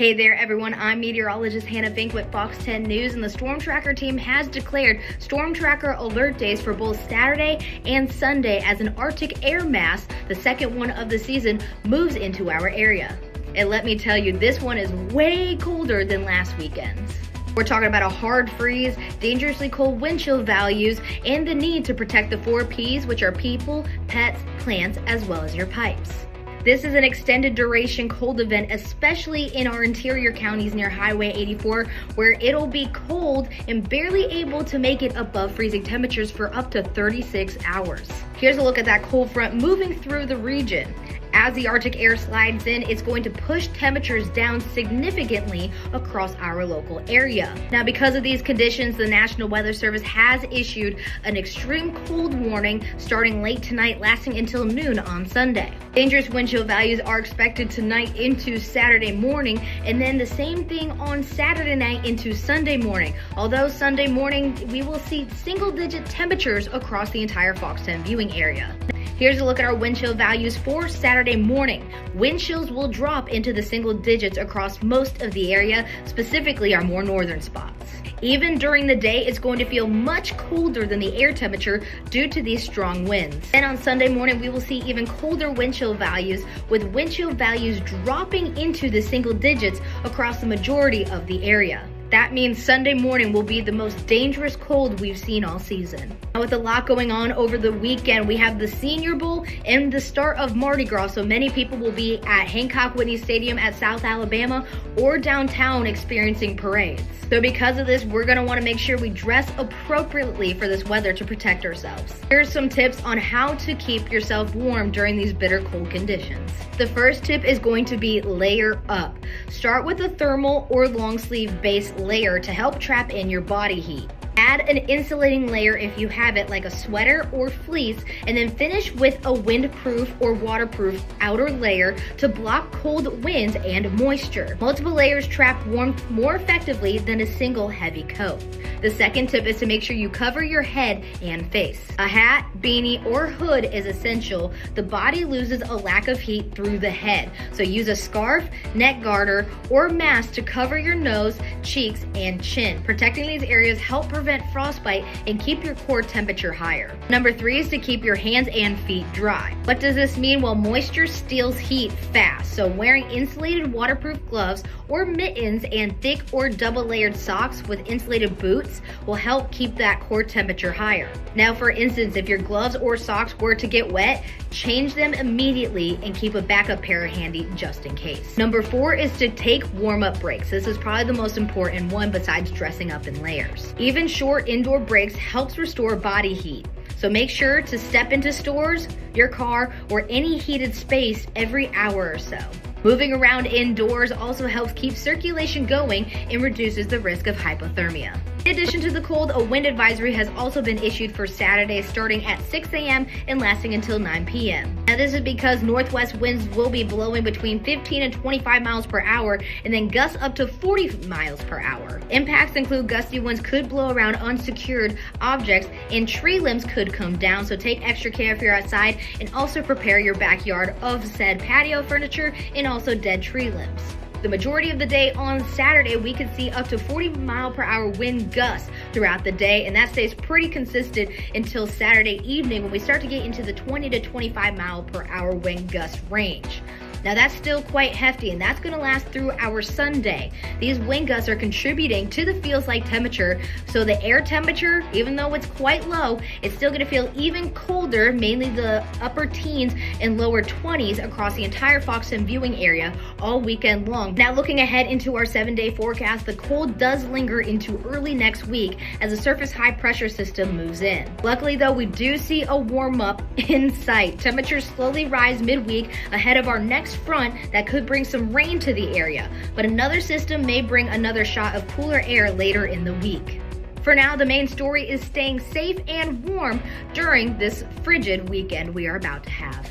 Hey there everyone, I'm meteorologist Hannah Fink with FOX10 News, and the Storm Tracker team has declared Storm Tracker alert days for both Saturday and Sunday as an Arctic air mass, the second one of the season, moves into our area. And let me tell you, this one is way colder than last weekend's. We're talking about a hard freeze, dangerously cold wind chill values, and the need to protect the 4 Ps, which are people, pets, plants, as well as your pipes. This is an extended duration cold event, especially in our interior counties near Highway 84, where it'll be cold and barely able to make it above freezing temperatures for up to 36 hours. Here's a look at that cold front moving through the region. As the Arctic air slides in, it's going to push temperatures down significantly across our local area. Now, because of these conditions, the National Weather Service has issued an extreme cold warning starting late tonight, lasting until noon on Sunday. Dangerous wind chill values are expected tonight into Saturday morning, and then the same thing on Saturday night into Sunday morning. Although Sunday morning, we will see single-digit temperatures across the entire FOX10 viewing area. Here's a look at our wind chill values for Saturday morning. Wind chills will drop into the single digits across most of the area, specifically our more northern spots. Even during the day, it's going to feel much colder than the air temperature due to these strong winds. Then on Sunday morning, we will see even colder wind chill values, with wind chill values dropping into the single digits across the majority of the area. That means Sunday morning will be the most dangerous cold we've seen all season. Now, with a lot going on over the weekend, we have the Senior Bowl and the start of Mardi Gras, so many people will be at Hancock Whitney Stadium at South Alabama or downtown experiencing parades. So because of this, we're gonna wanna make sure we dress appropriately for this weather to protect ourselves. Here's some tips on how to keep yourself warm during these bitter cold conditions. The first tip is going to be layer up. Start with a thermal or long sleeve base layer to help trap in your body heat. Add an insulating layer if you have it, like a sweater or fleece, and then finish with a windproof or waterproof outer layer to block cold winds and moisture. Multiple layers trap warmth more effectively than a single heavy coat. The second tip is to make sure you cover your head and face. A hat, beanie, or hood is essential. The body loses a lack of heat through the head, so use a scarf, neck garter, or mask to cover your nose, cheeks, and chin. Protecting these areas help prevent frostbite and keep your core temperature higher. Number 3 is to keep your hands and feet dry. What does this mean? Well, moisture steals heat fast, so wearing insulated waterproof gloves or mittens and thick or double layered socks with insulated boots will help keep that core temperature higher. Now, for instance, if your gloves or socks were to get wet, change them immediately and keep a backup pair handy just in case. Number 4 is to take warm-up breaks. This is probably the most important one besides dressing up in layers. Even short indoor breaks helps restore body heat. So make sure to step into stores, your car, or any heated space every hour or so. Moving around indoors also helps keep circulation going and reduces the risk of hypothermia. In addition to the cold, a wind advisory has also been issued for Saturday starting at 6 a.m. and lasting until 9 p.m. Now, this is because northwest winds will be blowing between 15 and 25 miles per hour, and then gusts up to 40 miles per hour. Impacts include gusty winds could blow around unsecured objects, and tree limbs could come down, so take extra care if you're outside, and also prepare your backyard of said patio furniture and also dead tree limbs. The majority of the day on Saturday, we could see up to 40 mile per hour wind gusts throughout the day, and that stays pretty consistent until Saturday evening when we start to get into the 20 to 25 mile per hour wind gust range. Now, that's still quite hefty, and that's going to last through our Sunday. These wind gusts are contributing to the feels-like temperature, so the air temperature, even though it's quite low, it's still going to feel even colder, mainly the upper teens and lower 20s across the entire FOX10 viewing area all weekend long. Now, looking ahead into our 7-day forecast, the cold does linger into early next week as a surface high-pressure system moves in. Luckily, though, we do see a warm-up in sight. Temperatures slowly rise midweek ahead of our next front that could bring some rain to the area, but another system may bring another shot of cooler air later in the week. For now, the main story is staying safe and warm during this frigid weekend we are about to have.